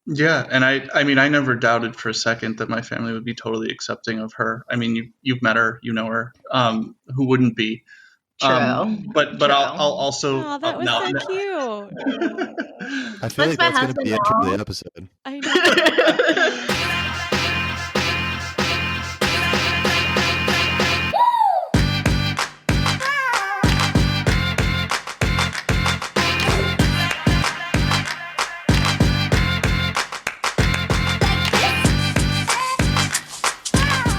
Yeah, and I mean, I never doubted for a second that my family would be totally accepting of her. I mean, you've met her, you know her. Who wouldn't be? True. But I'll also Oh, that was no. so cute. I feel What's like my that's going to be husband the intro to now? the episode. I know.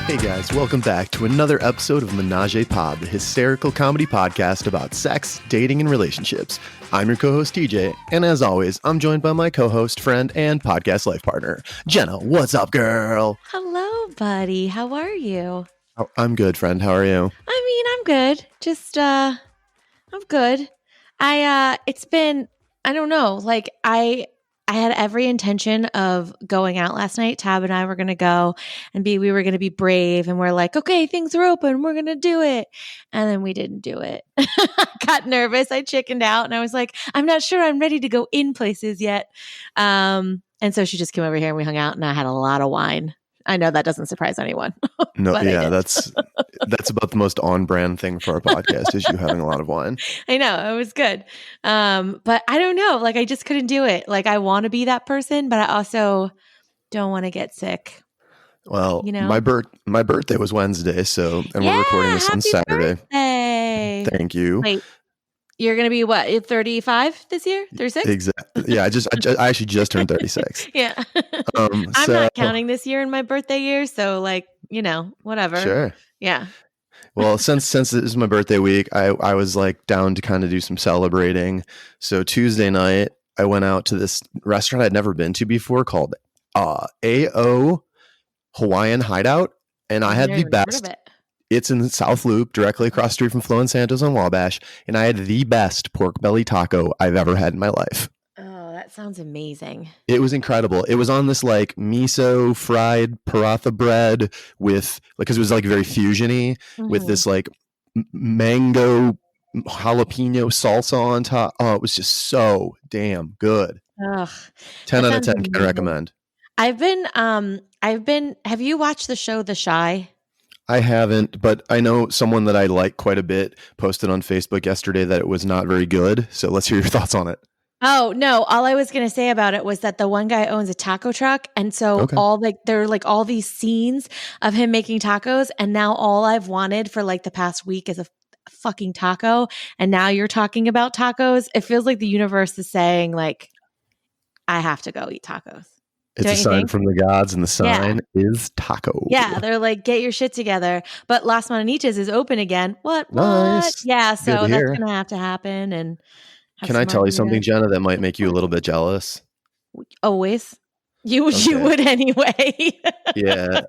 Hey guys, welcome back to another episode of Menage-A-Pod, the hysterical comedy podcast about sex, dating, and relationships. I'm your co-host TJ, and as always, I'm joined by my co-host, friend, and podcast life partner, Jenna. What's up, girl? Hello, buddy. How are you? Oh, I'm good, friend. How are you? I mean, I'm good. Just I'm good. It's been, I don't know, like I had every intention of going out last night. Tab and I were going to go and we were going to be brave, and we're like, okay, things are open. We're going to do it. And then we didn't do it. I got nervous. I chickened out and I was like, I'm not sure I'm ready to go in places yet. And so she just came over here and we hung out, and I had a lot of wine. I know that doesn't surprise anyone. No, But I yeah, did. that's about the most on-brand thing for our podcast is you having a lot of wine. I know, it was good. But I don't know. Like, I just couldn't do it. Like, I want to be that person, but I also don't want to get sick. Well, You know? my birthday was Wednesday, and we're recording this on happy Saturday. birthday. Thank you. Wait, you're going to be what, 35 this year? 36? Exactly. Yeah, I actually just turned 36. Yeah. I'm not counting this year in my birthday year. So, like, whatever. Sure. Yeah. Well, since this is my birthday week, I was like down to kind of do some celebrating. So Tuesday night, I went out to this restaurant I'd never been to before called AO Hawaiian Hideout, and I had Never the even heard best. of it. It's in South Loop, directly across the street from Flo and Santos on Wabash, and I had the best pork belly taco I've ever had in my life. Oh, that sounds amazing. It was incredible. It was on this like miso fried paratha bread with, because it was like very fusiony, with this like mango jalapeno salsa on top. Oh, it was just so damn good. Ugh. 10 That out of sounds 10 can amazing. recommend. Have you watched the show The Chi? I haven't, but I know someone that I like quite a bit posted on Facebook yesterday that it was not very good. So let's hear your thoughts on it. Oh, no. All I was going to say about it was that the one guy owns a taco truck. And so there are like all these scenes of him making tacos. And now all I've wanted for like the past week is a fucking taco. And now you're talking about tacos. It feels like the universe is saying, like, I have to go eat tacos. It's a sign from the gods, and the sign is taco. Yeah, they're like, get your shit together. But Las Mananitas is open again. What? Nice. Yeah, so Good to that's hear. going to have to happen. And Can I tell you something, Jenna, that might make you a little bit jealous? Always. You Okay. would anyway. Yeah.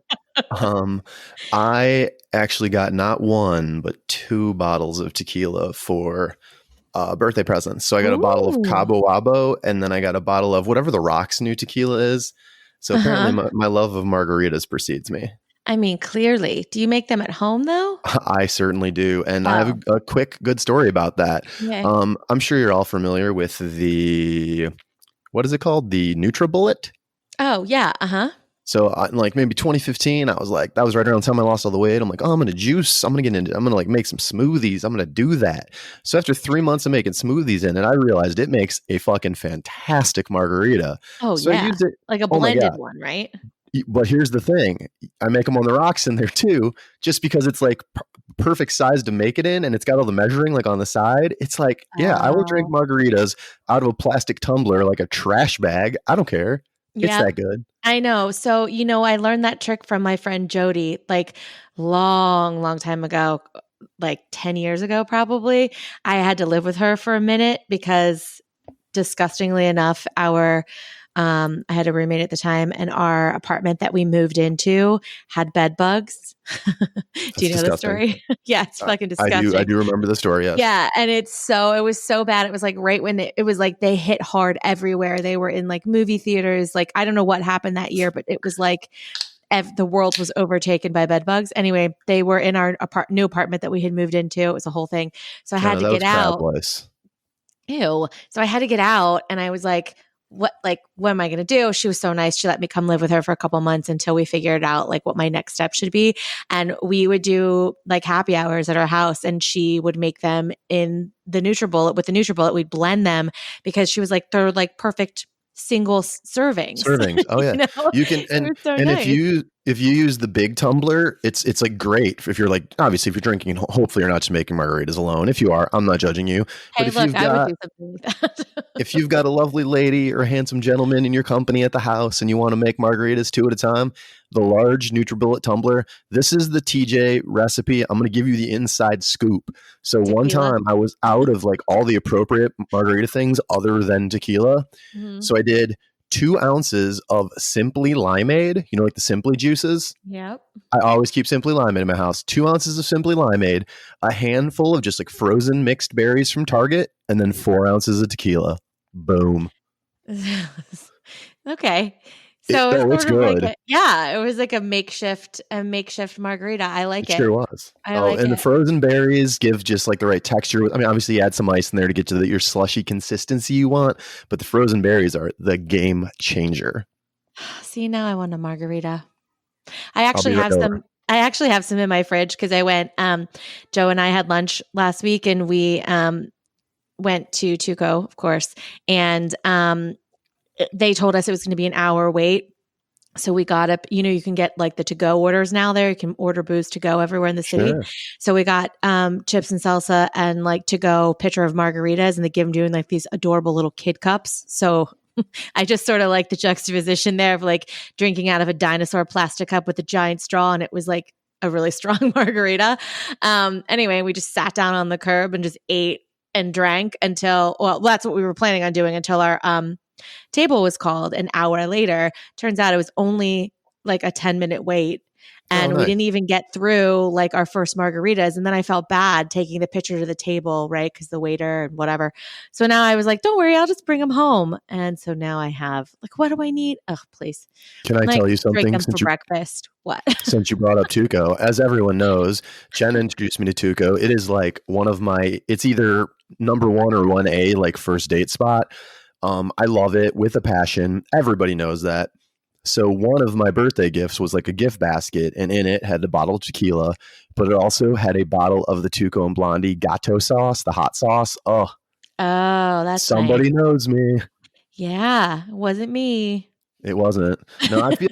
I actually got not one, but 2 bottles of tequila for birthday presents. So I got a bottle of Cabo Wabo, and then I got a bottle of whatever the Rock's new tequila is. So apparently my love of margaritas precedes me. I mean, clearly. Do you make them at home, though? I certainly do. And I have a quick, good story about that. Okay. I'm sure you're all familiar with what is it called? The NutriBullet? Oh, yeah. Uh-huh. So like maybe 2015, I was like, that was right around the time I lost all the weight. I'm like, oh, I'm going to like make some smoothies. I'm going to do that. So after 3 months of making smoothies in it, I realized it makes a fucking fantastic margarita. Oh, so yeah. I used it, like a blended one, right? But here's the thing. I make them on the rocks in there too, just because it's like perfect size to make it in. And it's got all the measuring like on the side. It's like, yeah, I will drink margaritas out of a plastic tumbler, like a trash bag. I don't care. It's that good. I know. So, I learned that trick from my friend Jody, like long time ago, like 10 years ago, probably. I had to live with her for a minute because disgustingly enough, I had a roommate at the time, and our apartment that we moved into had bed bugs. Do you know the story? Yeah, it's fucking disgusting. I do remember the story, yes. Yeah, and it was so bad. It was like right when it was like they hit hard everywhere. They were in like movie theaters. Like, I don't know what happened that year, but it was like the world was overtaken by bed bugs. Anyway, they were in our new apartment that we had moved into. It was a whole thing. So I had to get out. Ew. So I had to get out, and I was like, what am I going to do? She was so nice. She let me come live with her for a couple months until we figured out like what my next step should be. And we would do like happy hours at our house, and she would make them in the NutriBullet. With the NutriBullet, we'd blend them because she was like, they're like perfect single servings. Oh yeah. You know? You can, It was so and nice. if you use the big tumbler, it's like great if you're like, obviously if you're drinking, hopefully you're not just making margaritas alone. If you are, I'm not judging you. But Hey, if look, you've I would got, do something like that. if you've got a lovely lady or a handsome gentleman in your company at the house and you want to make margaritas 2 at a time, the large NutriBullet tumbler, this is the TJ recipe. I'm going to give you the inside scoop. So one Tequila. time I was out of like all the appropriate margarita things other than tequila. Mhm. So I did 2 ounces of Simply Limeade, you know, like the Simply juices. Yep. I always keep Simply Limeade in my house. 2 ounces of Simply Limeade, a handful of just like frozen mixed berries from Target, and then 4 ounces of tequila. Boom. Okay. So It's it's sort of like good. it was like a makeshift margarita. I like It it. sure was. I like and it. the frozen berries give just like the right texture. I mean, obviously you add some ice in there to get to your slushy consistency you want, but the frozen berries are the game changer. See, now I want a margarita. I I'll actually be right have over. some. I actually have some in my fridge because I went. Joe and I had lunch last week, and we went to Tuco, of course, and they told us it was going to be an hour wait. So we got up, you know, you can get like the to-go orders now there. You can order booze to go everywhere in the city. Sure. So we got chips and salsa and like to-go pitcher of margaritas, and they give them doing like these adorable little kid cups. So I just sort of like the juxtaposition there of like drinking out of a dinosaur plastic cup with a giant straw, and it was like a really strong margarita. Anyway, we just sat down on the curb and just ate and drank until, well, that's what we were planning on doing until our table was called an hour later. Turns out it was only like a 10-minute wait. And we nice. didn't even get through like our first margaritas. And then I felt bad taking the pitcher to the table, right? Because the waiter and whatever. So now I was like, don't worry, I'll just bring them home. And so now I have like, what do I need? Oh, please. Can I like, tell you drink something them for since you breakfast. What? since you brought up Tuco? As everyone knows, Jen introduced me to Tuco. It is like one of my, it's either number 1 or 1A, like first date spot. I love it with a passion. Everybody knows that. So one of my birthday gifts was like a gift basket, and in it had a bottle of tequila, but it also had a bottle of the Tuco and Blondie gato sauce, the hot sauce. Oh, that's somebody nice. knows me. Yeah, it wasn't me. It wasn't. No, I feel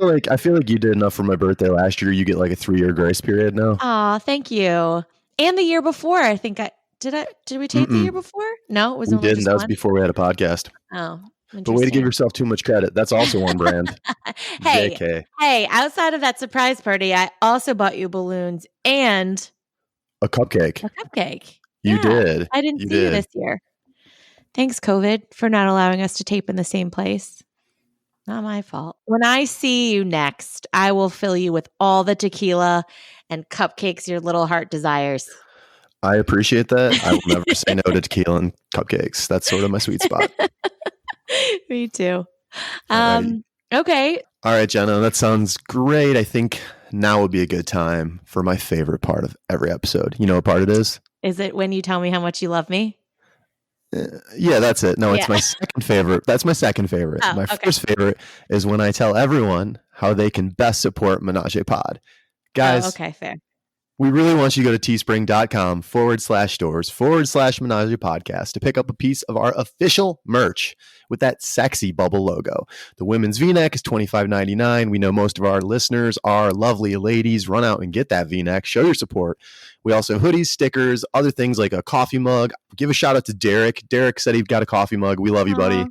like you did enough for my birthday last year. You get like a 3-year grace period now. Oh, thank you. And the year before, I think did we take the year before? No, it was We only didn't. just That was one. before we had a podcast. Oh, But way to give yourself too much credit. That's also on brand. Hey, JK. hey, outside of that surprise party, I also bought you balloons and A cupcake. a cupcake. You Yeah, did. I didn't You see you did. this year. Thanks, COVID, for not allowing us to tape in the same place. Not my fault. When I see you next, I will fill you with all the tequila and cupcakes your little heart desires. I appreciate that. I will never say no to tequila and cupcakes. That's sort of my sweet spot. Me too. Alrighty. Okay. All right, Jenna, that sounds great. I think now would be a good time for my favorite part of every episode. You know what part it is? Is it when you tell me how much you love me? Yeah, that's it. No, it's Yeah. my second favorite. That's my second favorite. Oh, My okay. first favorite is when I tell everyone how they can best support Menage-A-Pod. Guys, okay, fair. we really want you to go to teespring.com/stores/Menage Podcast to pick up a piece of our official merch with that sexy bubble logo. The women's V-neck is $25.99. We know most of our listeners are lovely ladies. Run out and get that V-neck. Show your support. We also have hoodies, stickers, other things like a coffee mug. Give a shout out to Derek. Derek said he got a coffee mug. We love you, buddy. Aw.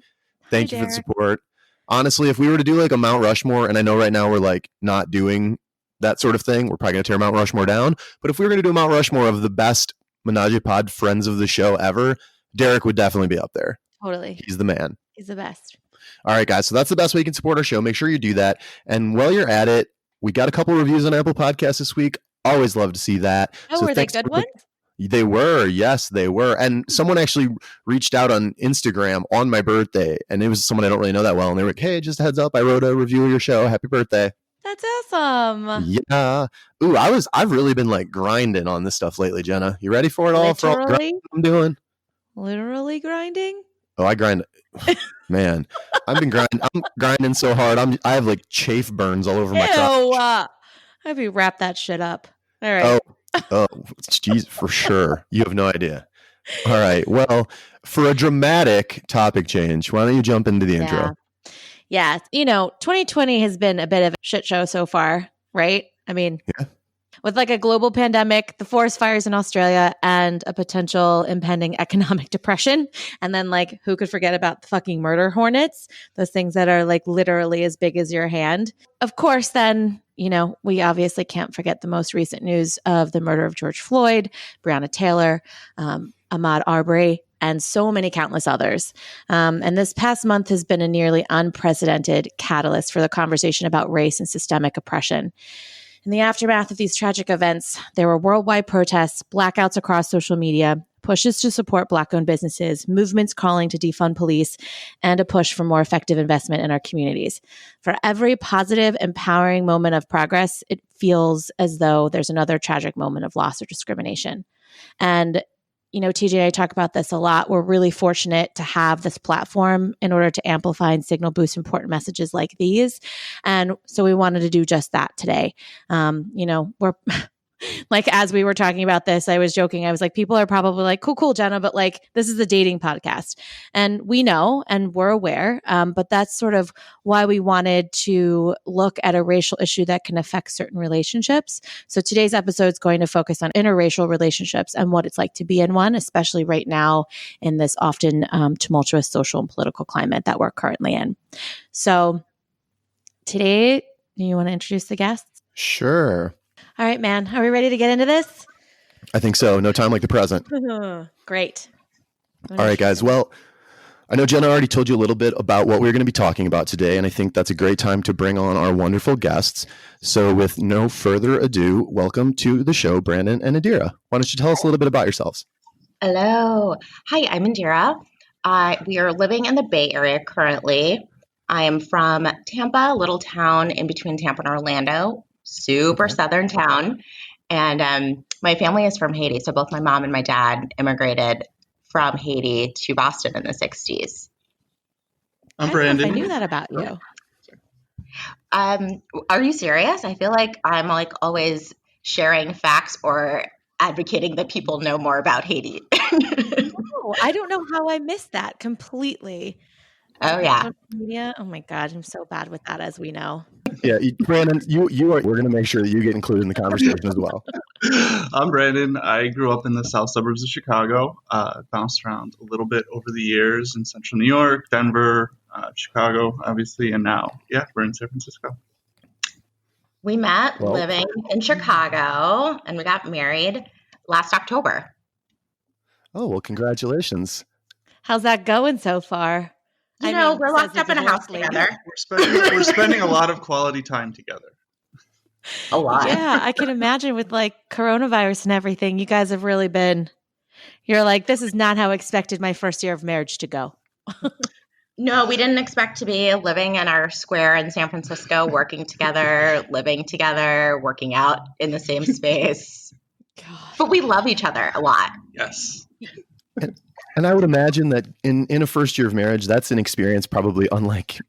Thank Hi, you for the Derek. support. Honestly, if we were to do like a Mount Rushmore, and I know right now we're like not doing that sort of thing, we're probably going to tear Mount Rushmore down. But if we were going to do a Mount Rushmore of the best Menage-A-Pod friends of the show ever, Derek would definitely be up there. Totally. He's the man. He's the best. All right, guys. So that's the best way you can support our show. Make sure you do that. And while you're at it, we got a couple reviews on Apple Podcasts this week. Always love to see that. Oh, So were they thanks good for- ones? They were. Yes, they were. And someone actually reached out on Instagram on my birthday, and it was someone I don't really know that well. And they were like, hey, just a heads up, I wrote a review of your show. Happy birthday. That's awesome. Yeah. Ooh, I've really been like grinding on this stuff lately, Jenna. You ready for it all? For all the Literally? grinding I'm doing? Literally grinding? Oh, I grind Man, I'm grinding so hard. I have like chafe burns all over my crotch. Maybe wrap that shit up. All right. Oh, geez, for sure. You have no idea. All right. Well, for a dramatic topic change, why don't you jump into the intro? Yeah. 2020 has been a bit of a shit show so far, right? I mean, with like a global pandemic, the forest fires in Australia, and a potential impending economic depression. And then like, who could forget about the fucking murder hornets? Those things that are like literally as big as your hand. Of course, then, we obviously can't forget the most recent news of the murder of George Floyd, Breonna Taylor, Ahmaud Arbery, and so many countless others. And this past month has been a nearly unprecedented catalyst for the conversation about race and systemic oppression. In the aftermath of these tragic events, there were worldwide protests, blackouts across social media, pushes to support Black-owned businesses, movements calling to defund police, and a push for more effective investment in our communities. For every positive, empowering moment of progress, it feels as though there's another tragic moment of loss or discrimination. And TJ and I talk about this a lot. We're really fortunate to have this platform in order to amplify and signal boost important messages like these. And so we wanted to do just that today. We're like, as we were talking about this, I was joking. I was like, people are probably like, cool, Jenna, but like, this is a dating podcast. And we know, and we're aware, but that's sort of why we wanted to look at a racial issue that can affect certain relationships. So today's episode is going to focus on interracial relationships and what it's like to be in one, especially right now in this often tumultuous social and political climate that we're currently in. So today, do you want to introduce the guests? Sure. All right, man. Are we ready to get into this? I think so. No time like the present. Great. All right, guys. Well, I know Jenna already told you a little bit about what we're going to be talking about today, and I think that's a great time to bring on our wonderful guests. So with no further ado, welcome to the show, Brandon and Indira. Why don't you tell us a little bit about yourselves? Hello. Hi, I'm Indira. We are living in the Bay Area currently. I am from Tampa, a little town in between Tampa and Orlando. Super southern town. And my family is from Haiti. So both my mom and my dad immigrated from Haiti to Boston in the 60s. I'm Brandon. I knew that about you. Are you serious? I feel like I'm like always sharing facts or advocating that people know more about Haiti. Oh, I don't know how I missed that completely. Oh, yeah. Social media. Oh my God, I'm so bad with that, as we know. Yeah, Brandon, we're going to make sure that you get included in the conversation as well. I'm Brandon. I grew up in the south suburbs of Chicago, bounced around a little bit over the years in central New York, Denver, Chicago, obviously, and now, we're in San Francisco. We met living in Chicago, and we got married last October. Oh, well, congratulations. How's that going so far? We're locked up in a house together. We're spending a lot of quality time together. A lot. Yeah, I can imagine with like coronavirus and everything, you guys have really been, you're like, this is not how I expected my first year of marriage to go. No, we didn't expect to be living in our square in San Francisco, working together, living together, working out in the same space. God. But we love each other a lot. Yes. And I would imagine that in a first year of marriage, that's an experience probably unlike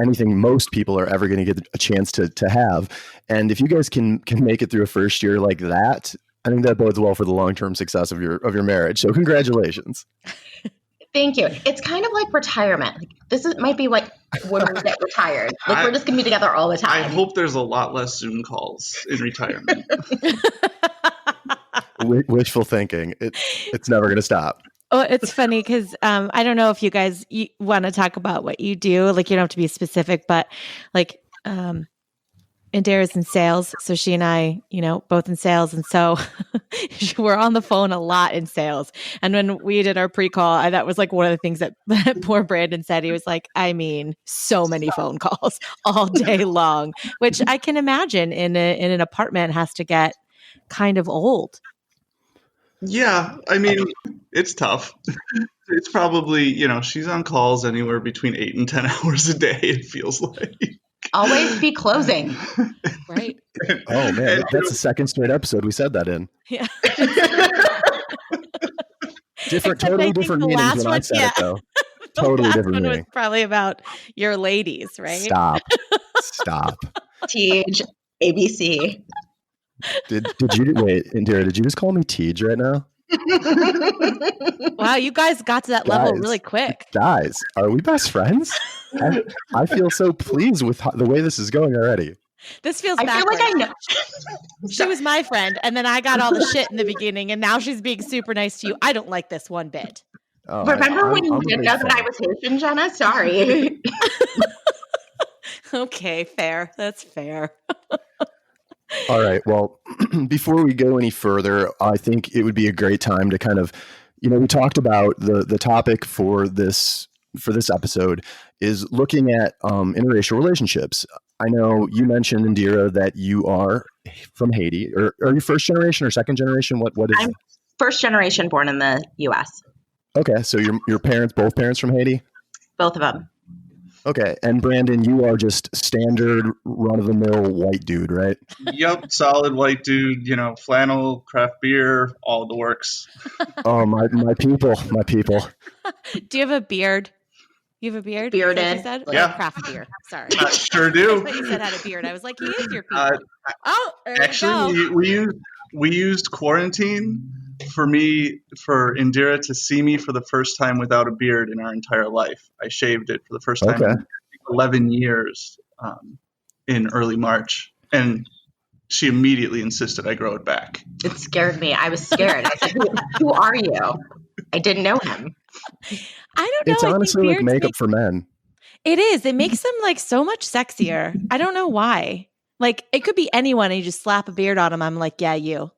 anything most people are ever going to get a chance to have. And if you guys can make it through a first year like that, I think that bodes well for the long-term success of your marriage. So congratulations. Thank you. It's kind of like retirement. Like, might be like when we get retired. Like we're just going to be together all the time. I hope there's a lot less Zoom calls in retirement. Wishful thinking. It's never going to stop. Oh, it's funny because I don't know if you guys want to talk about what you do. Like, you don't have to be specific, but like Indira's in sales. So she and I, both in sales. And so we're on the phone a lot in sales. And when we did our pre-call, that was like one of the things that poor Brandon said. He was like, so many phone calls all day long, which I can imagine in an apartment has to get kind of old. Yeah, I mean, it's tough. It's probably, she's on calls anywhere between 8 and 10 hours a day, it feels like. Always be closing. Right. Oh, man, that's the second straight episode we said that in. Yeah. Totally different meanings when I said it, though. Totally last different one was meaning. probably about your ladies, right? Stop. TH, ABC. Did you wait, Indira? Did you just call me Tej right now? Wow, you guys got to that level really quick. Guys, are we best friends? I feel so pleased with the way this is going already. This feels I backwards. feel like I know. She was my friend, and then I got all the shit in the beginning, and now she's being super nice to you. I don't like this one bit. Oh, Remember when you I'm a didn't big know that fan. I was Haitian, Jenna? Sorry. Okay, fair. That's fair. All right. Well, before we go any further, I think it would be a great time to kind of, we talked about the topic for this episode is looking at interracial relationships. I know you mentioned, Indira, that you are from Haiti. Or are you first generation or second generation? What is? I'm first generation born in the U.S. Okay, so your parents, both parents from Haiti? Both of them. Okay, and Brandon, you are just standard run-of-the-mill white dude, right? Yep, solid white dude, flannel, craft beer, all the works. Oh, my people. Do you have a beard? You have a beard? Bearded. Is that what you said? Yeah. Oh, craft beer. Sorry. Sure I do. thought you said had a beard. I was like, he is your people. There Actually, you go. we used quarantine for Indira to see me for the first time without a beard in our entire life. I shaved it for the first time in 11 years in early March, and she immediately insisted I grow it back. It scared me. I was scared. I said, who are you? I didn't know him. I don't know. It's honestly like makeup for men. It is. It makes them like so much sexier. I don't know why. Like it could be anyone and you just slap a beard on them. I'm like, yeah, you.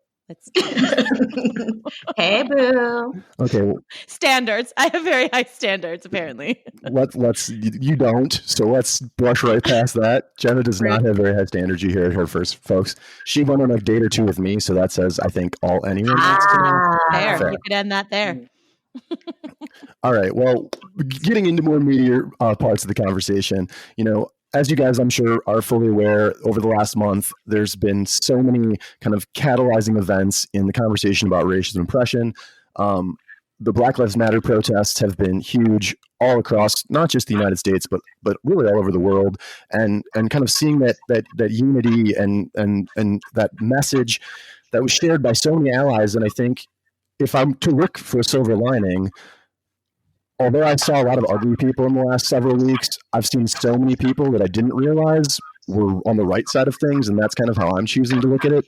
Hey, boo. Okay. Standards. I have very high standards, apparently. You don't. So let's brush right past that. Jenna does not have very high standards. You heard her first, folks. She went on a date or two with me, so that says I think all anyone needs to know. Fair. You could end that there. All right. Well, getting into more meatier parts of the conversation, as you guys, I'm sure, are fully aware, over the last month, there's been so many kind of catalyzing events in the conversation about racism and oppression. The Black Lives Matter protests have been huge all across, not just the United States, but really all over the world. And kind of seeing that unity and that message that was shared by so many allies. And I think if I'm to look for a silver lining, although I saw a lot of ugly people in the last several weeks, I've seen so many people that I didn't realize were on the right side of things, and that's kind of how I'm choosing to look at it.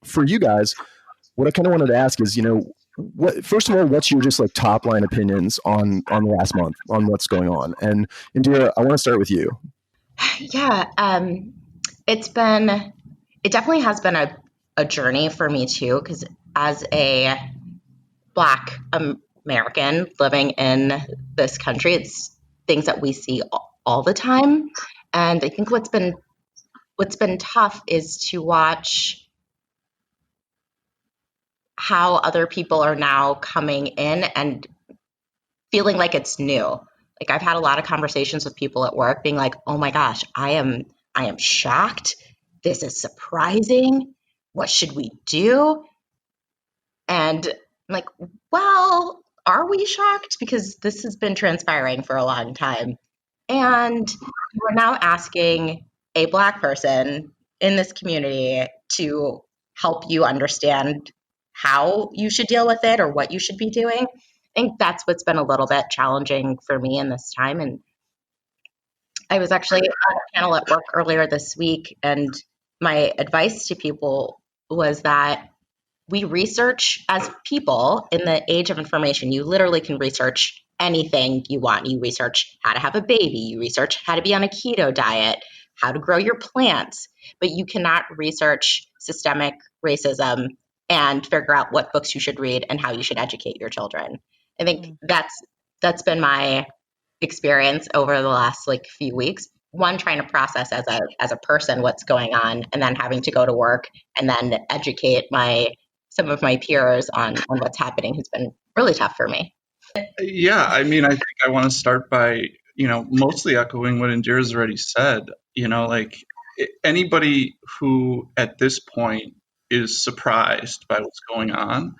For you guys, what I kind of wanted to ask is, first of all, what's your just like top line opinions on the last month, on what's going on? And Indira, I want to start with you. Yeah, it definitely has been a journey for me too, because as a Black American living in this country, it's things that we see all the time. And I think what's been tough is to watch how other people are now coming in and feeling like it's new. Like I've had a lot of conversations with people at work being like, oh my gosh, I am shocked. This is surprising. What should we do? And I'm like, well, are we shocked? Because this has been transpiring for a long time. And we're now asking a Black person in this community to help you understand how you should deal with it or what you should be doing. I think that's what's been a little bit challenging for me in this time. And I was actually on a panel at work earlier this week, and my advice to people was that we research as people in the age of information. You literally can research anything you want. You research how to have a baby. You research how to be on a keto diet, how to grow your plants, but you cannot research systemic racism and figure out what books you should read and how you should educate your children. I think that's been my experience over the last few weeks. One, trying to process as a person what's going on, and then having to go to work and then educate some of my peers on what's happening has been really tough for me. Yeah, I mean, I think I want to start by, mostly echoing what Indira's already said. Anybody who at this point is surprised by what's going on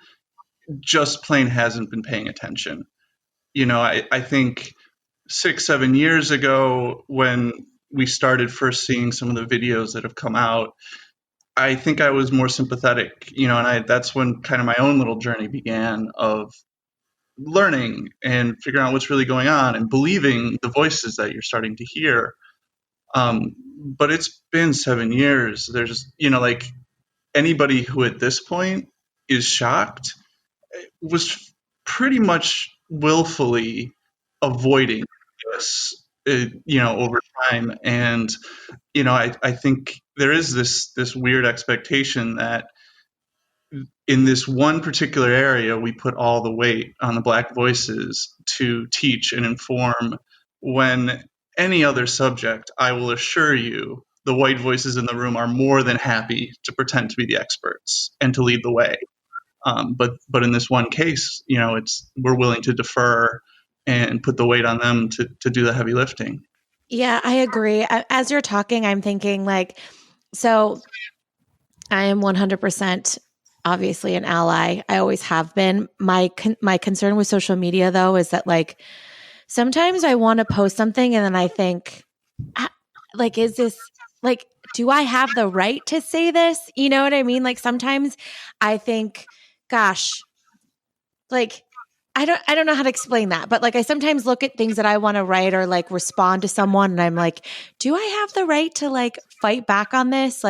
just plain hasn't been paying attention. I think 6-7 years ago, when we started first seeing some of the videos that have come out, I think I was more sympathetic, and that's when kind of my own little journey began of learning and figuring out what's really going on and believing the voices that you're starting to hear. But it's been 7 years. There's, like, anybody who at this point is shocked was pretty much willfully avoiding this, over time. And, I think there is this weird expectation that in this one particular area, we put all the weight on the Black voices to teach and inform, when any other subject, I will assure you, the white voices in the room are more than happy to pretend to be the experts and to lead the way. But in this one case, we're willing to defer and put the weight on them to do the heavy lifting. Yeah, I agree. As you're talking, I'm thinking so I am 100% obviously an ally. I always have been. My concern with social media, though, is that sometimes I want to post something and then I think, is this do I have the right to say this? You know what I mean? Sometimes I think, gosh, I don't know how to explain that, but I sometimes look at things that I want to write or respond to someone and I'm like, do I have the right to fight back on this?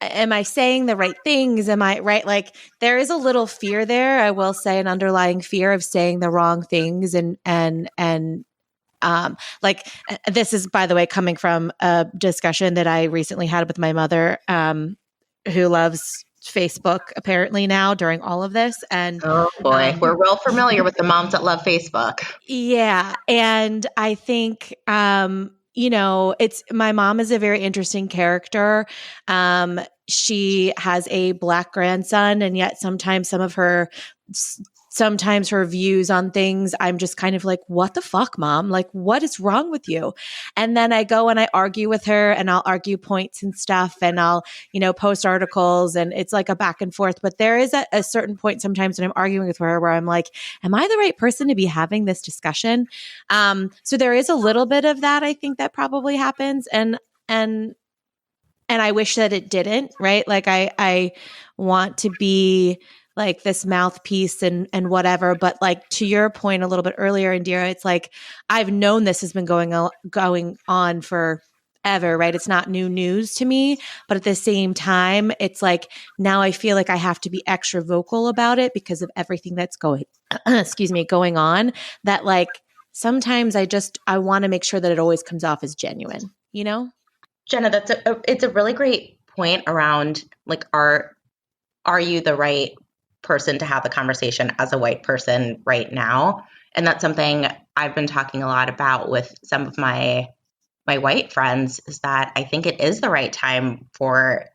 Am I saying the right things? Am I right? There is a little fear there. I will say an underlying fear of saying the wrong things and this is, by the way, coming from a discussion that I recently had with my mother, who loves Facebook apparently now during all of this. And oh boy, we're real familiar with the moms that love Facebook. Yeah. And I think, it's my mom is a very interesting character. She has a Black grandson, and yet sometimes her views on things, I'm just kind of like, what the fuck, Mom? What is wrong with you? And then I go and I argue with her, and I'll argue points and stuff, and I'll, post articles, and it's a back and forth. But there is a certain point sometimes when I'm arguing with her where I'm like, am I the right person to be having this discussion? So there is a little bit of that, I think, that probably happens. And I wish that it didn't, right? I want to be this mouthpiece and whatever. But to your point a little bit earlier, Indira, it's I've known this has been going on forever, right? It's not new news to me, but at the same time, it's now I feel I have to be extra vocal about it because of everything that's going on, that sometimes I want to make sure that it always comes off as genuine, Jenna, it's a really great point around are you the right person to have the conversation as a white person right now? And that's something I've been talking a lot about with some of my white friends, is that I think it is the right time for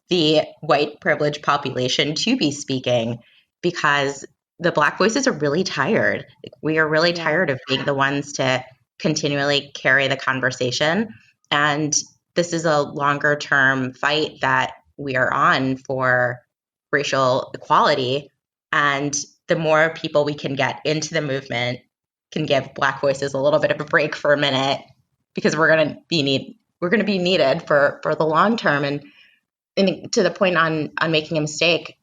the white privileged population to be speaking, because the Black voices are really tired. We are really tired of being the ones to continually carry the conversation. And this is a longer term fight that we are on for racial equality. And the more people we can get into the movement can give Black voices a little bit of a break for a minute, because we're going to be needed for the long term. And to the point on making a mistake,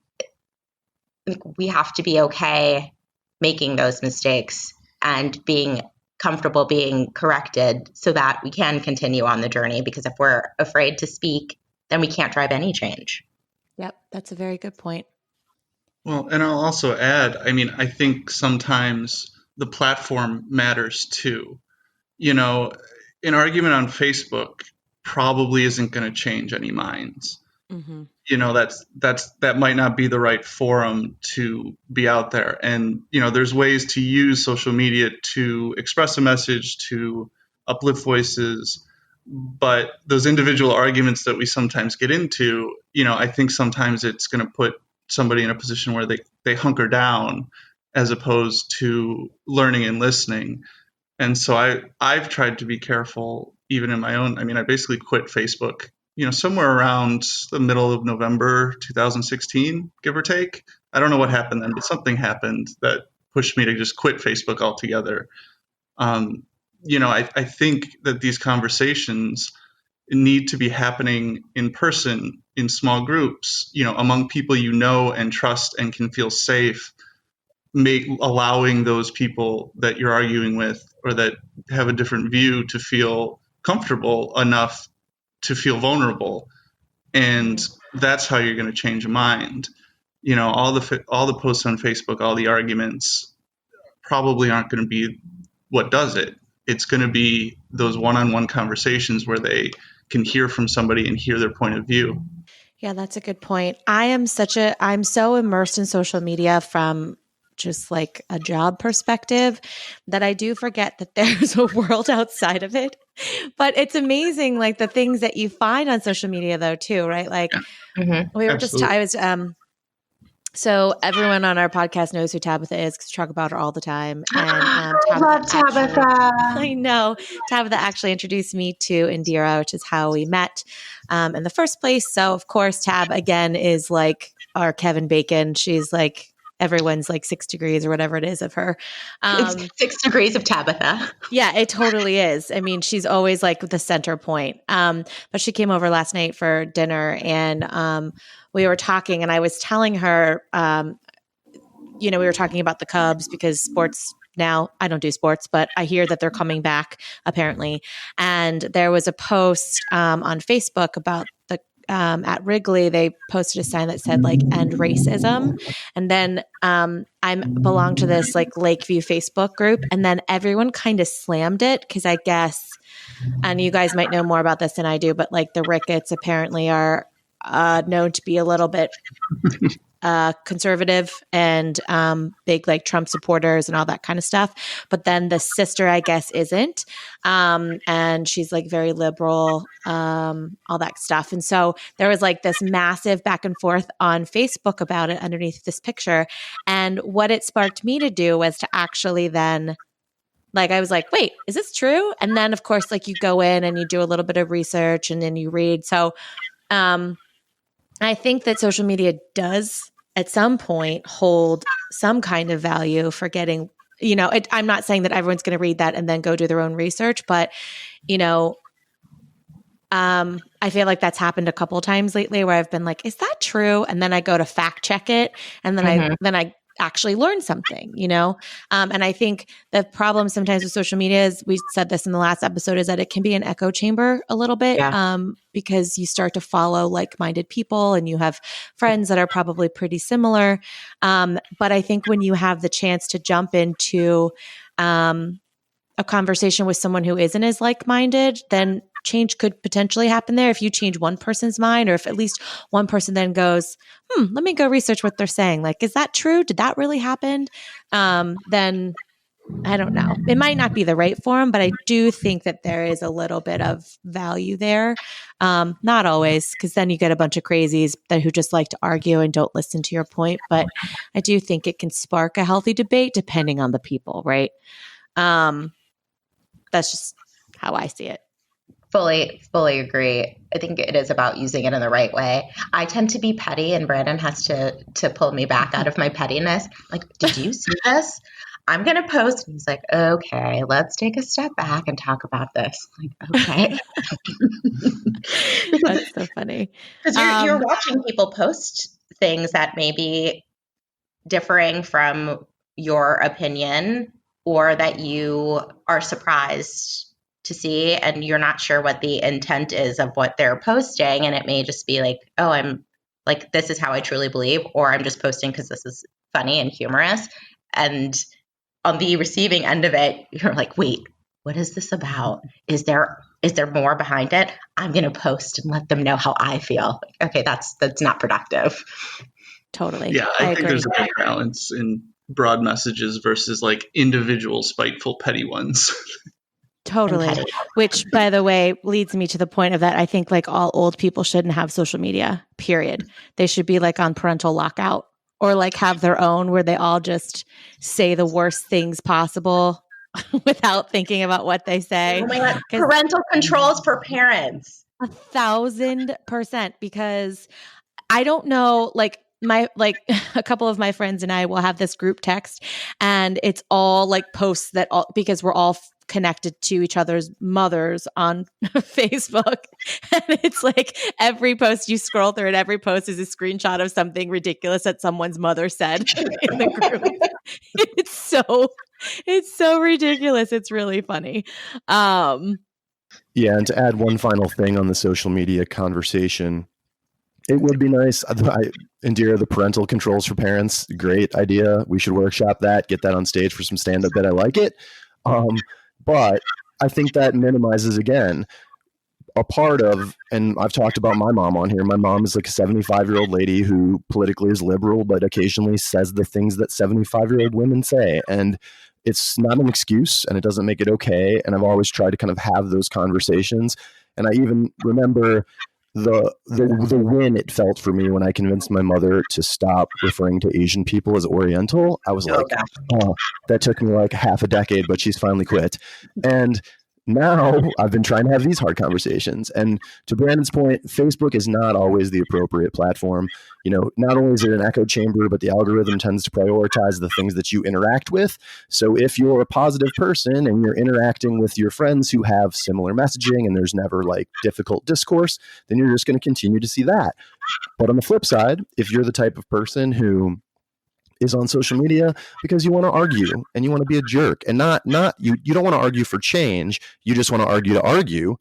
we have to be okay making those mistakes and being comfortable being corrected so that we can continue on the journey. Because if we're afraid to speak, then we can't drive any change. Yep, that's a very good point. Well, and I'll also add, I think sometimes the platform matters too. An argument on Facebook probably isn't going to change any minds. Mm-hmm. That might not be the right forum to be out there. And, there's ways to use social media to express a message, to uplift voices. But those individual arguments that we sometimes get into, I think sometimes it's going to put somebody in a position where they hunker down as opposed to learning and listening. And so I've tried to be careful even in my own. I basically quit Facebook, somewhere around the middle of November 2016, give or take. I don't know what happened then, but something happened that pushed me to just quit Facebook altogether. I think that these conversations need to be happening in person, in small groups, among people and trust and can feel safe, allowing those people that you're arguing with or that have a different view to feel comfortable enough to feel vulnerable. And that's how you're going to change a mind. All the posts on Facebook, all the arguments probably aren't going to be what does it. It's going to be those one-on-one conversations where they can hear from somebody and hear their point of view. Yeah, that's a good point. I'm so immersed in social media from just like a job perspective that I do forget that there's a world outside of it. But it's amazing, like the things that you find on social media though too, right? Like we were so everyone on our podcast knows who Tabitha is because we talk about her all the time. And I love Tabitha. I know. Tabitha actually introduced me to Indira, which is how we met in the first place. So, of course, Tab, again, is like our Kevin Bacon. She's like everyone's like 6 degrees or whatever it is of her. It's 6 degrees of Tabitha. Yeah, it totally is. I mean, she's always like the center point. But she came over last night for dinner and we were talking and I was telling her, we were talking about the Cubs because sports now, I don't do sports, but I hear that they're coming back apparently. And there was a post on Facebook about the at Wrigley, they posted a sign that said like end racism. And then I belong to this like Lakeview Facebook group. And then everyone kind of slammed it because I guess, and you guys might know more about this than I do, but like the Ricketts apparently are known to be a little bit conservative and big like Trump supporters and all that kind of stuff. But then the sister, I guess, isn't. And she's like very liberal, all that stuff. And so there was like this massive back and forth on Facebook about it underneath this picture. And what it sparked me to do was to actually then like, I was like, wait, is this true? And then of course, like you go in and you do a little bit of research and then you read. So I think that social media does at some point hold some kind of value for getting, I'm not saying that everyone's going to read that and then go do their own research, but, I feel like that's happened a couple of times lately where I've been like, is that true? And then I go to fact check it. And then I actually learn something, And I think the problem sometimes with social media is, we said this in the last episode, is that it can be an echo chamber a little bit because you start to follow like-minded people and you have friends that are probably pretty similar. But I think when you have the chance to jump into a conversation with someone who isn't as like-minded, then change could potentially happen there if you change one person's mind, or if at least one person then goes, let me go research what they're saying. Like, is that true? Did that really happen? Then I don't know. It might not be the right forum, but I do think that there is a little bit of value there. Not always, because then you get a bunch of crazies who just like to argue and don't listen to your point. But I do think it can spark a healthy debate depending on the people, right? That's just how I see it. Fully agree. I think it is about using it in the right way. I tend to be petty, and Brandon has to pull me back out of my pettiness. Like, did you see this? I'm going to post. And he's like, okay, let's take a step back and talk about this. I'm like, okay. That's so funny. Because you're watching people post things that may be differing from your opinion, or that you are surprised to see, and you're not sure what the intent is of what they're posting. And it may just be like, oh, I'm like, this is how I truly believe, or I'm just posting because this is funny and humorous. And on the receiving end of it, you're like, wait, what is this about? Is there more behind it? I'm going to post and let them know how I feel. Okay, that's not productive. Totally. Yeah, I think there's a big balance in broad messages versus like individual spiteful petty ones. Totally. Which, by the way, leads me to the point of that I think like all old people shouldn't have social media, period. They should be like on parental lockout, or like have their own where they all just say the worst things possible without thinking about what they say. Oh my God. Parental controls for parents. 1,000%, because I don't know, like my like a couple of my friends and I will have this group text, and it's all like posts that all because we're all connected to each other's mothers on Facebook. And it's like every post you scroll through and every post is a screenshot of something ridiculous that someone's mother said in the group. It's so ridiculous. It's really funny. Yeah, and to add one final thing on the social media conversation, it would be nice. Indira, the parental controls for parents, great idea. We should workshop that, get that on stage for some stand-up bit. I like it. But I think that minimizes, again, a part of, and I've talked about my mom on here. My mom is like a 75-year-old lady who politically is liberal, but occasionally says the things that 75-year-old women say. And it's not an excuse, and it doesn't make it okay. And I've always tried to kind of have those conversations. And I even remember the win it felt for me when I convinced my mother to stop referring to Asian people as Oriental. I was like, oh, that took me like half a decade, but she's finally quit. And now I've been trying to have these hard conversations. And to Brandon's point, Facebook is not always the appropriate platform. You know, not only is it an echo chamber, but the algorithm tends to prioritize the things that you interact with. So if you're a positive person and you're interacting with your friends who have similar messaging and there's never like difficult discourse, then you're just going to continue to see that. But on the flip side, if you're the type of person who is on social media because you want to argue and you want to be a jerk and not you don't want to argue for change, you just want to argue,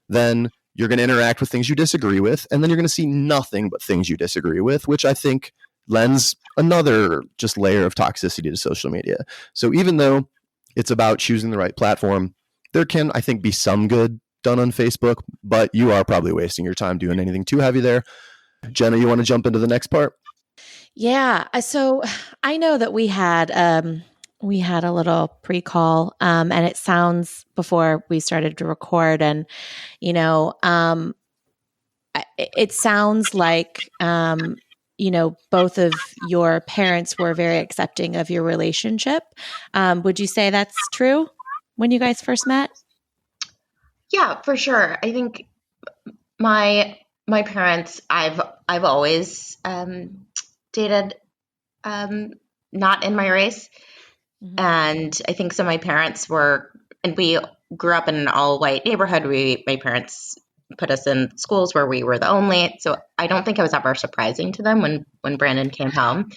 then you're going to interact with things you disagree with, and then you're going to see nothing but things you disagree with, which I think lends another just layer of toxicity to social media. So even though it's about choosing the right platform, there can, I think, be some good done on Facebook, but you are probably wasting your time doing anything too heavy there. Jenna, you want to jump into the next part? Yeah. So I know that we had a little pre-call, and it sounds before we started to record, and it sounds like both of your parents were very accepting of your relationship. Would you say that's true when you guys first met? Yeah, for sure. I think my parents, I've always dated not in my race. Mm-hmm. And I think so my parents were, and we grew up in an all-white neighborhood. My parents put us in schools where we were the only. So I don't think it was ever surprising to them when Brandon came home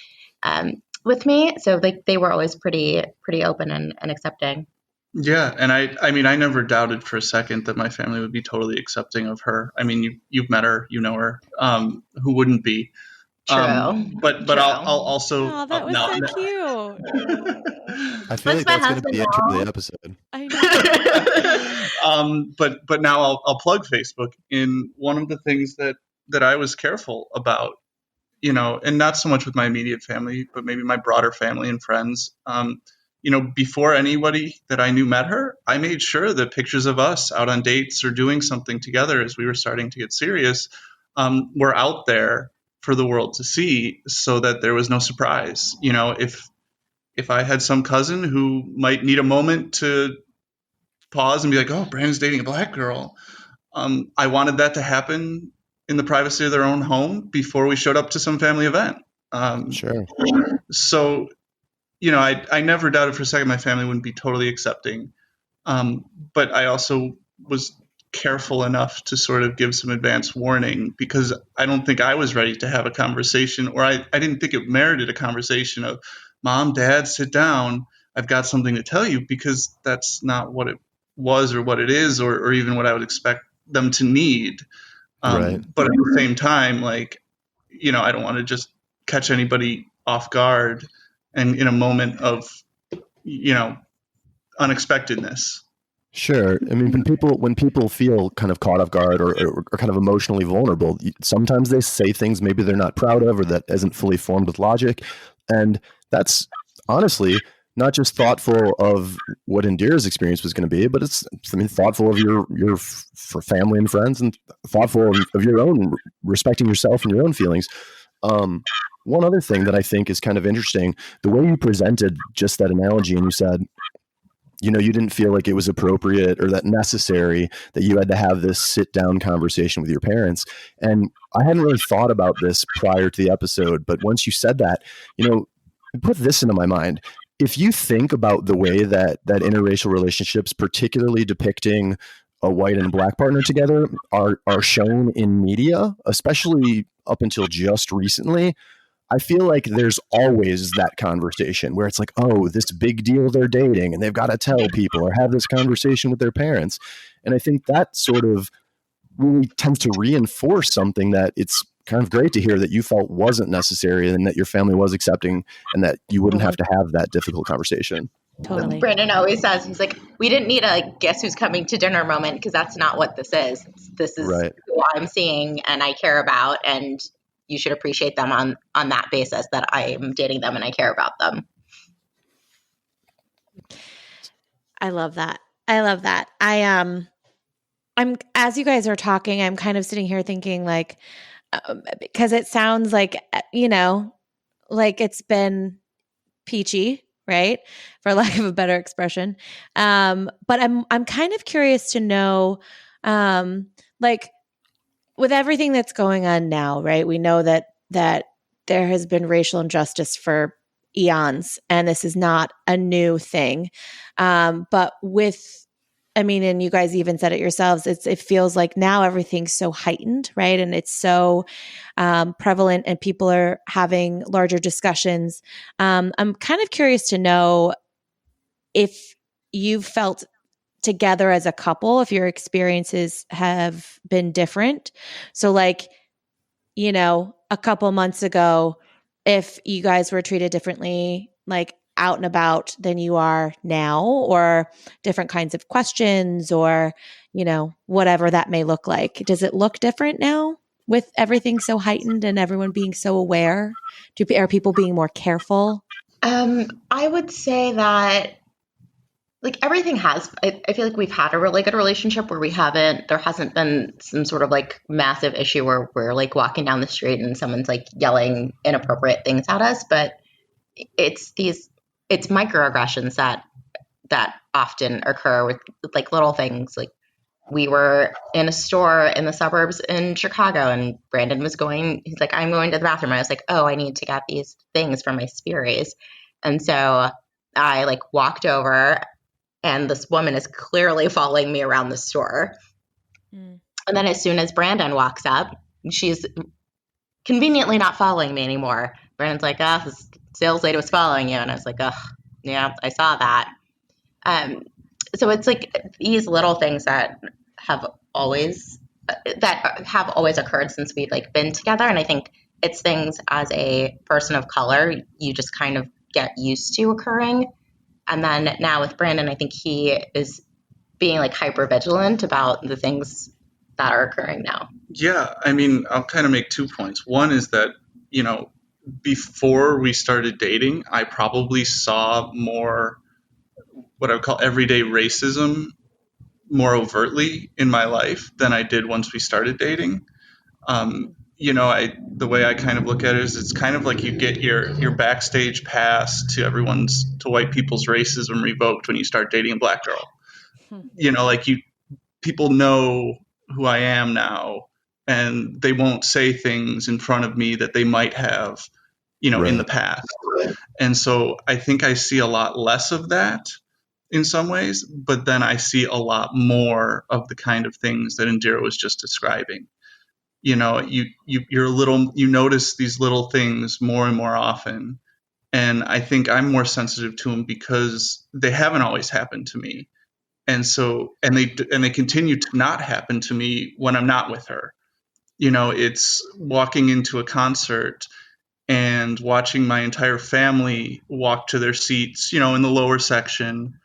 with me. So they were always pretty open and accepting. Yeah, and I mean, I never doubted for a second that my family would be totally accepting of her. I mean, you've met her, you know her. Who wouldn't be? True. But True. I'll also. Oh, that was so cute. I feel like that's going to be the intro to the episode. I know. But now I'll plug Facebook. In one of the things that I was careful about, and not so much with my immediate family, but maybe my broader family and friends. Before anybody that I knew met her, I made sure that pictures of us out on dates or doing something together as we were starting to get serious were out there for the world to see, so that there was no surprise. If I had some cousin who might need a moment to pause and be like, oh, Brandon's dating a black girl, I wanted that to happen in the privacy of their own home before we showed up to some family event. Sure. So, I never doubted for a second my family wouldn't be totally accepting. But I also was careful enough to sort of give some advance warning, because I don't think I was ready to have a conversation, or I didn't think it merited a conversation of, Mom, Dad, sit down, I've got something to tell you, because that's not what it was or what it is, or even what I would expect them to need. Right. But at the same time, I don't want to just catch anybody off guard and in a moment of, unexpectedness. Sure. I mean, when people feel kind of caught off guard or kind of emotionally vulnerable, sometimes they say things maybe they're not proud of or that isn't fully formed with logic. And that's honestly not just thoughtful of what Indira's experience was going to be, but it's thoughtful of your for family and friends, and thoughtful of your own, respecting yourself and your own feelings. One other thing that I think is kind of interesting, the way you presented just that analogy, and you said, you didn't feel like it was appropriate or that necessary that you had to have this sit down conversation with your parents. And I hadn't really thought about this prior to the episode, but once you said that, it put this into my mind. If you think about the way that interracial relationships, particularly depicting a white and a black partner together, are shown in media, especially up until just recently, I feel like there's always that conversation where it's like, oh, this big deal they're dating and they've got to tell people or have this conversation with their parents. And I think that sort of really tends to reinforce something that it's kind of great to hear that you felt wasn't necessary and that your family was accepting and that you wouldn't have to have that difficult conversation. Totally. Brandon always says, he's like, we didn't need a guess who's coming to dinner moment, because that's not what this is. This is right. Who I'm seeing and I care about, and you should appreciate them on that basis, that I am dating them and I care about them. I love that. I'm as you guys are talking, I'm kind of sitting here thinking like, because it sounds like, like it's been peachy, right? For lack of a better expression. But I'm kind of curious to know, like, with everything that's going on now, right? We know that there has been racial injustice for eons, and this is not a new thing. But and you guys even said it yourselves, it feels like now everything's so heightened, right? And it's so prevalent, and people are having larger discussions. I'm kind of curious to know if you've felt together as a couple, if your experiences have been different. So like, a couple months ago, if you guys were treated differently, like out and about than you are now, or different kinds of questions, or, whatever that may look like. Does it look different now with everything so heightened and everyone being so aware? Are people being more careful? I would say that like everything has, I feel like we've had a really good relationship where there hasn't been some sort of like massive issue where we're like walking down the street and someone's like yelling inappropriate things at us. But it's microaggressions that often occur with like little things. Like we were in a store in the suburbs in Chicago, and Brandon he's like, I'm going to the bathroom. I was like, oh, I need to get these things for my Sperry's. And so I like walked over, and this woman is clearly following me around the store. And then as soon as Brandon walks up, she's conveniently not following me anymore. Brandon's like, this sales lady was following you. And I was like, yeah, I saw that. So it's like these little things that have always occurred since we'd like been together. And I think it's things as a person of color, you just kind of get used to occurring. And then now with Brandon, I think he is being like hyper vigilant about the things that are occurring now. Yeah, I mean, I'll kind of make 2 points. One is that, before we started dating, I probably saw more what I would call everyday racism more overtly in my life than I did once we started dating. The way I kind of look at it is it's kind of like you get your backstage pass to white people's racism revoked when you start dating a black girl. People know who I am now, and they won't say things in front of me that they might have, right, in the past. And so I think I see a lot less of that in some ways, but then I see a lot more of the kind of things that Indira was just describing. You notice these little things more and more often. And I think I'm more sensitive to them because they haven't always happened to me. And so, and they continue to not happen to me when I'm not with her. It's walking into a concert and watching my entire family walk to their seats, in the lower section.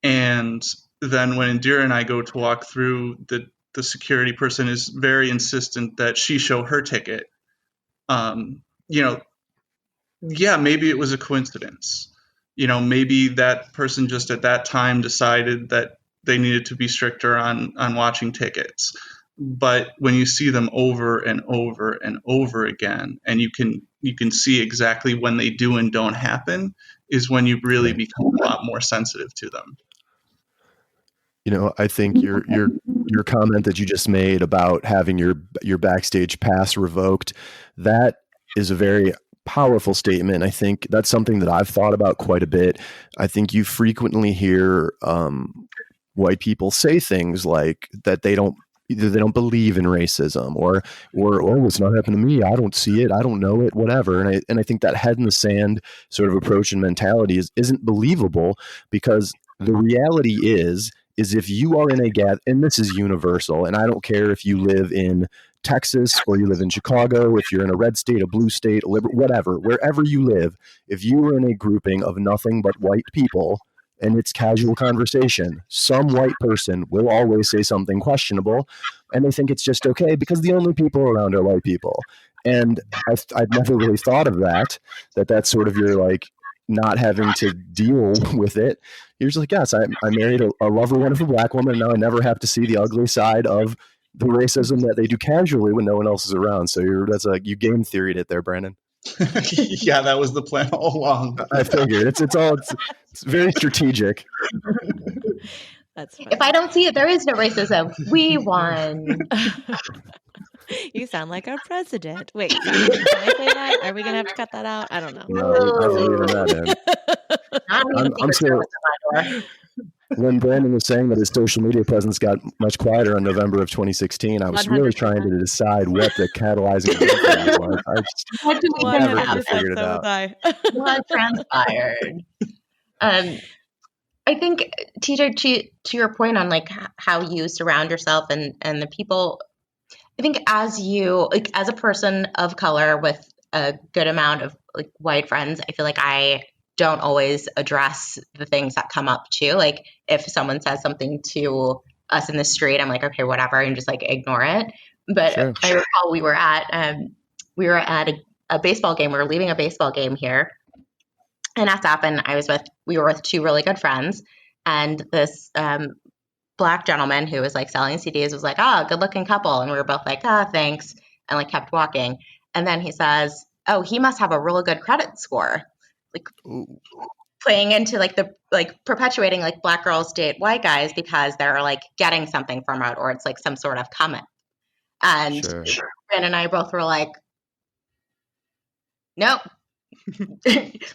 And then when Indira and I go to walk through, the security person is very insistent that she show her ticket. Maybe it was a coincidence. Maybe that person just at that time decided that they needed to be stricter on watching tickets. But when you see them over and over and over again, and you can see exactly when they do and don't happen, is when you really become a lot more sensitive to them. I think your comment that you just made about having your backstage pass revoked, that is a very powerful statement. I think that's something that I've thought about quite a bit. I think you frequently hear white people say things like that either they don't believe in racism or oh, it's not happening to me, I don't see it, I don't know it, whatever. And I think that head in the sand sort of approach and mentality isn't believable, because the reality is if you are in and this is universal, and I don't care if you live in Texas or you live in Chicago, if you're in a red state, a blue state, a liberal, whatever, wherever you live, if you are in a grouping of nothing but white people and it's casual conversation, some white person will always say something questionable, and they think it's just okay because the only people around are white people. And I've never really thought of that's sort of your like not having to deal with it. You're just like, yes, I married a lovely, wonderful black woman, and now I never have to see the ugly side of the racism that they do casually when no one else is around. So you game theoried it there, Brandon. Yeah, that was the plan all along. I figured it's very strategic. That's funny. If I don't see it, there is no racism. We won. You sound like our president. Wait, can I say that? Are we gonna have to cut that out? I don't know. No, I'm leaving that in. I'm still. When Brandon was saying that his social media presence got much quieter in November of 2016, I was 100%. really trying to decide what the catalyzing event was. I What do we never have? figured it out. What transpired? I think, TJ, to your point on like how you surround yourself and the people, I think as a person of color with a good amount of like white friends, I feel like I don't always address the things that come up too. Like if someone says something to us in the street, I'm like, okay, whatever, and just like ignore it. But Sure. I recall we were at a baseball game. We were leaving a baseball game here in SF, and we were with two really good friends, and this black gentleman who was like selling CDs was like, "Oh, good looking couple," and we were both like, thanks, and like kept walking. And then he says, "Oh, he must have a really good credit score." Like Ooh. playing into like the like perpetuating like black girls date white guys because they're like getting something from it, or it's like some sort of comment. And Sure. Brandon and I both were like, nope.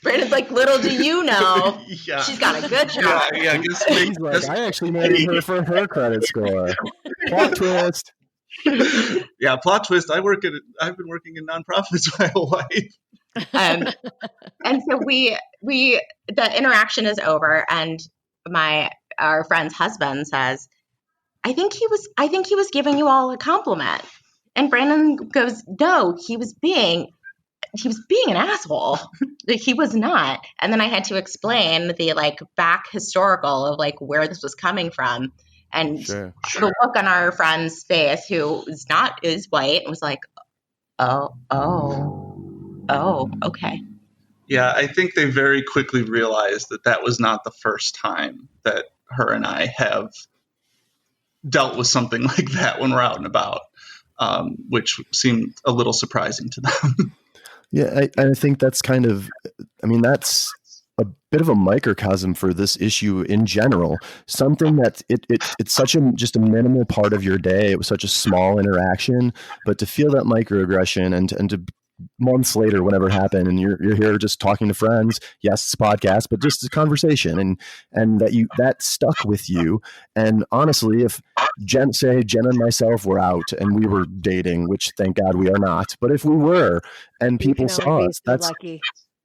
Brandon's like, little do you know, Yeah. she's got a good job. Yeah, I guess He's like, I actually married her for her credit score. Plot twist. Yeah, plot twist. I've been working in nonprofits my whole life. And so the interaction is over, and our friend's husband says, I think he was giving you all a compliment. And Brandon goes, no, he was being an asshole. Like, he was not. And then I had to explain the like back historical of like where this was coming from. And Sure. the look on our friend's face, who is white, was like, oh, okay. Yeah, I think they very quickly realized that was not the first time that her and I have dealt with something like that when we're out and about, which seemed a little surprising to them. Yeah, I think that's that's a bit of a microcosm for this issue in general. Something that it's such just a minimal part of your day. It was such a small interaction, but to feel that microaggression and to months later, whenever it happened, and you're here just talking to friends. Yes, it's a podcast, but just a conversation, and that stuck with you. And honestly, if Jen and myself were out and we were dating, which thank God we are not, but if we were, and people saw us, that's lucky.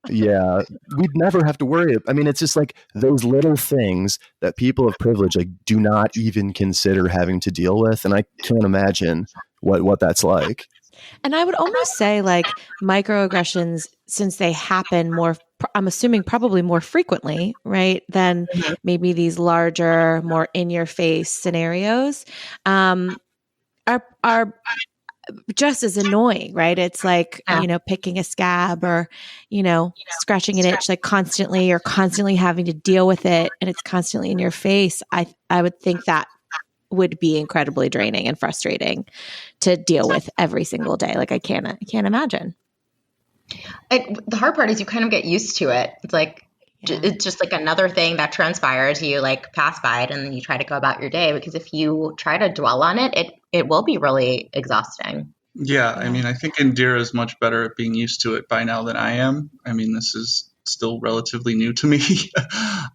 Yeah, we'd never have to worry. I mean, it's just like those little things that people of privilege like do not even consider having to deal with, and I can't imagine what that's like. And I would almost say like microaggressions, since they happen more, I'm assuming probably more frequently, right, than maybe these larger, more in your face scenarios, are just as annoying, right? It's like, picking a scab or, scratching an itch, like constantly, or constantly having to deal with it, and it's constantly in your face. I would think that would be incredibly draining and frustrating to deal with every single day. Like I can't imagine. The hard part is you kind of get used to it. It's like Yeah. It's just like another thing that transpires. You like pass by it and then you try to go about your day, because if you try to dwell on it, it will be really exhausting. Yeah, I mean, I think Indira is much better at being used to it by now than I am. I mean, this is still relatively new to me.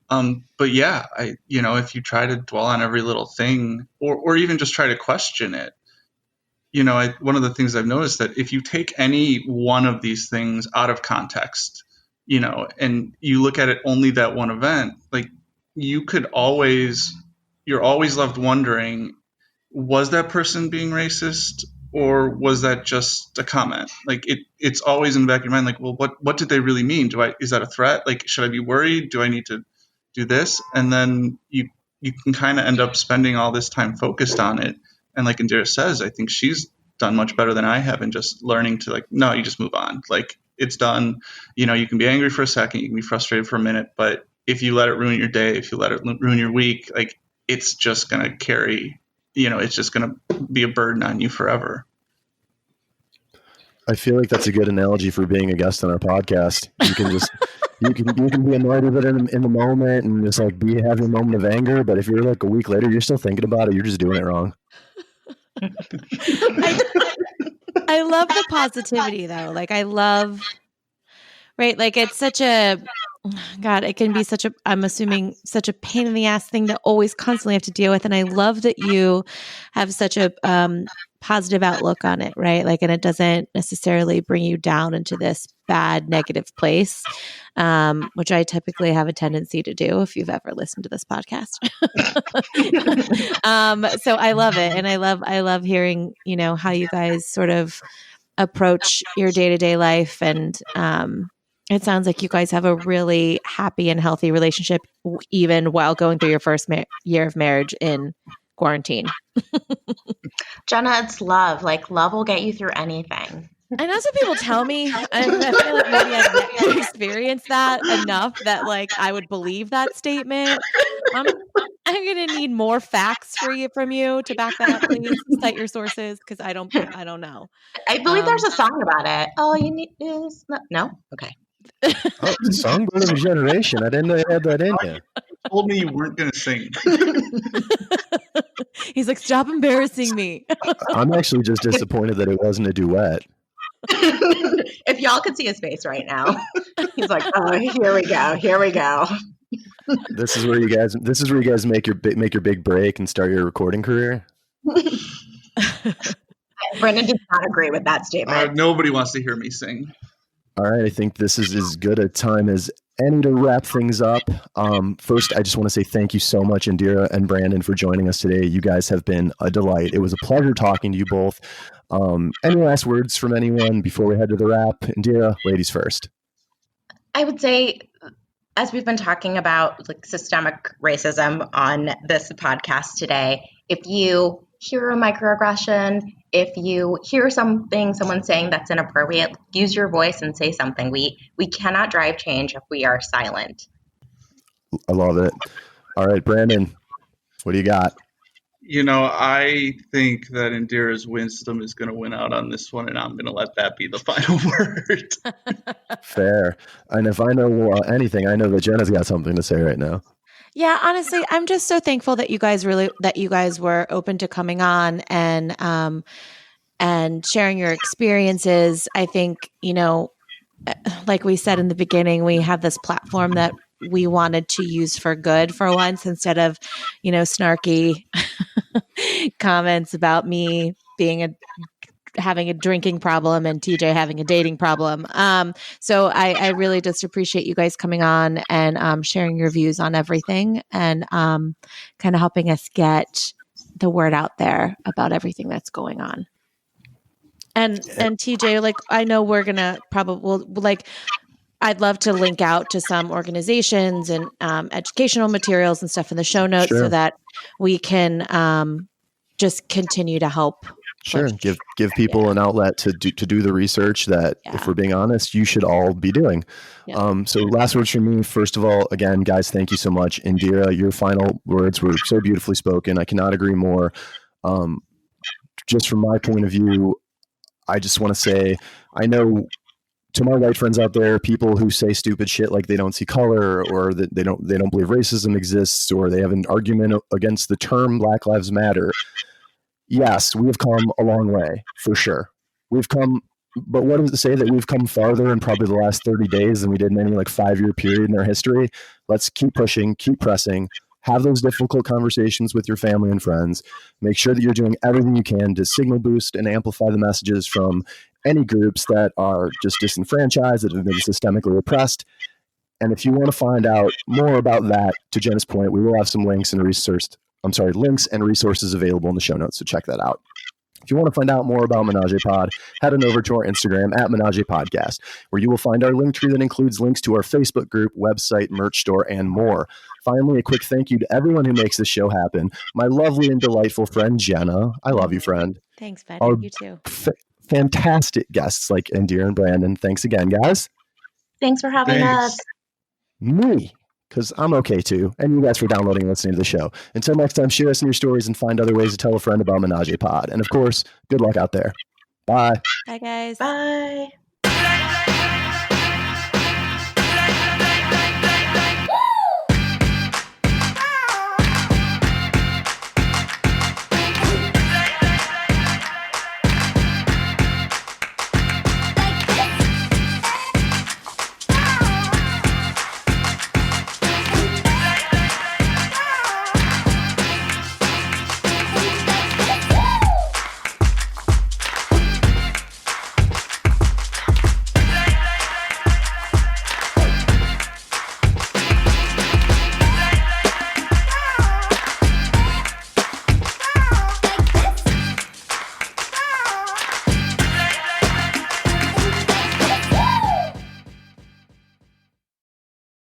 But yeah, if you try to dwell on every little thing, or even just try to question it, one of the things I've noticed that if you take any one of these things out of context, and you look at it only that one event, like you're always left wondering, was that person being racist, or was that just a comment? Like it's always in the back of your mind, like, well, what did they really mean? Is that a threat? Like, should I be worried? Do I need to do this? And then you can kind of end up spending all this time focused on it. And like Indira says, I think she's done much better than I have in just learning to, like, no, you just move on. Like, it's done. You can be angry for a second, you can be frustrated for a minute, but if you let it ruin your day, if you let it ruin your week, like, it's just going to carry, it's just going to be a burden on you forever. I feel like that's a good analogy for being a guest on our podcast. You can just you can be annoyed with it in the moment and just like having a moment of anger, but if you're like a week later, you're still thinking about it, you're just doing it wrong. I love the positivity though. Like right? Like it's such a, God, it can be I'm assuming such a pain in the ass thing to always constantly have to deal with. And I love that you have such a positive outlook on it, right? Like, and it doesn't necessarily bring you down into this bad, negative place, which I typically have a tendency to do if you've ever listened to this podcast. So I love it. And I love hearing, how you guys sort of approach your day-to-day life. And, it sounds like you guys have a really happy and healthy relationship, even while going through your first year of marriage in quarantine. Jenna, it's love. Like, love will get you through anything. I know some people tell me, and I feel like maybe I've yet to experience that enough that like I would believe that statement. I'm going to need more facts from you to back that up. Please cite your sources, because I don't know. I believe there's a song about it. All you need is no. Okay. Oh, Songbird of a Generation. I didn't know you had that in you. You told me you weren't going to sing. He's like, stop embarrassing me. I'm actually just disappointed that it wasn't a duet. If y'all could see his face right now, he's like, oh, here we go. This is where you guys make your big break and start your recording career. Brandon does not agree with that statement. Nobody wants to hear me sing. All right, I think this is as good a time as any to wrap things up. First, I just want to say thank you so much, Indira and Brandon, for joining us today. You guys have been a delight. It was a pleasure talking to you both. Any last words from anyone before we head to the wrap? Indira, ladies first. I would say, as we've been talking about like systemic racism on this podcast today, if you hear a microaggression, if you hear someone saying that's inappropriate, use your voice and say something. We cannot drive change if we are silent. I love it. All right, Brandon, what do you got? I think that Indira's wisdom is going to win out on this one, and I'm going to let that be the final word. Fair. And if I know anything, I know that Jenna's got something to say right now. Yeah, honestly, I'm just so thankful that you guys were open to coming on and sharing your experiences. I think, like we said in the beginning, we have this platform that we wanted to use for good for once, instead of, snarky comments about me having a drinking problem and TJ having a dating problem. So I really just appreciate you guys coming on and sharing your views on everything and kind of helping us get the word out there about everything that's going on. And TJ, like, I know we're gonna I'd love to link out to some organizations and educational materials and stuff in the show notes, so that we can just continue to help. Sure. Give people an outlet to do the research that, if we're being honest, you should all be doing. Yeah. So last words from me. First of all, again, guys, thank you so much. Indira, your final words were so beautifully spoken. I cannot agree more. Just from my point of view, I just want to say, I know to my white friends out there, people who say stupid shit like they don't see color, or that they don't believe racism exists, or they have an argument against the term Black Lives Matter. Yes, we've come a long way, for sure. But what does it say that we've come farther in probably the last 30 days than we did in any 5-year period in our history? Let's keep pushing, keep pressing, have those difficult conversations with your family and friends. Make sure that you're doing everything you can to signal boost and amplify the messages from any groups that are just disenfranchised, that have been systemically oppressed. And if you want to find out more about that, to Jenna's point, we will have some links and resources available in the show notes, so check that out. If you want to find out more about Menage-A-Pod, head on over to our Instagram at Menage-A-Podcast, where you will find our link tree that includes links to our Facebook group, website, merch store, and more. Finally, a quick thank you to everyone who makes this show happen. My lovely and delightful friend, Jenna. I love you, friend. Thanks, buddy. Our You too. fantastic guests like Indira and Brandon. Thanks again, guys. Thanks for having us. Me, because I'm okay too. And you guys for downloading and listening to the show. Until next time, share us in your stories and find other ways to tell a friend about Menage-A-Pod. And of course, good luck out there. Bye. Bye, guys. Bye.